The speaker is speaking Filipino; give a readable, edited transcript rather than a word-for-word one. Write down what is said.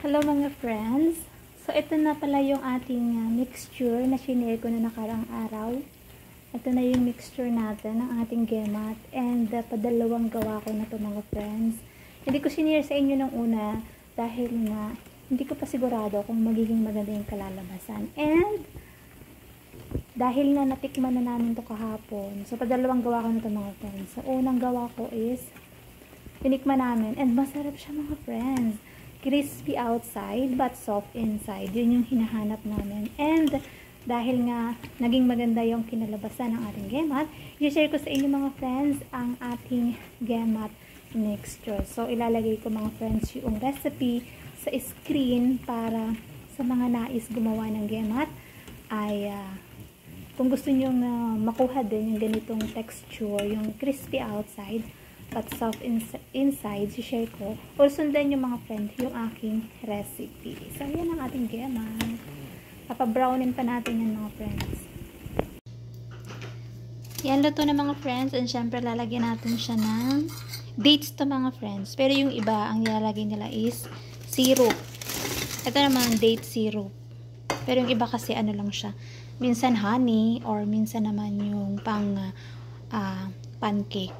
Hello mga friends! So ito na pala yung ating mixture na shinare ko na nakarang araw. Ito na yung mixture natin ng ating gemat and padalawang gawa ko na to mga friends. Hindi ko shinare sa inyo ng una dahil nga hindi ko pa sigurado kung magiging maganda yung kalalabasan. And dahil na natikman na namin to kahapon, so padalawang gawa ko na to mga friends. So unang gawa ko is tinikman namin and masarap siya mga friends. Crispy outside but soft inside. Yun yung hinahanap namin. And dahil nga naging maganda yung kinalabasan ng ating gemat, i-share ko sa inyo mga friends ang ating gemat mixture. So ilalagay ko mga friends yung recipe sa screen para sa mga nais gumawa ng gemat ay kung gusto nyo makuha din yung ganitong texture, yung crispy outside but soft inside, share ko o sundan yung mga friend yung aking recipe. So yan ang ating gemat. Papabrownin pa natin yan mga friends. Yan, luto na mga friends, and syempre lalagyan natin siya ng dates to mga friends, pero yung iba ang nilalagay nila is syrup. Ito naman date syrup, pero yung iba kasi ano lang siya, minsan honey or minsan naman yung pang pancake.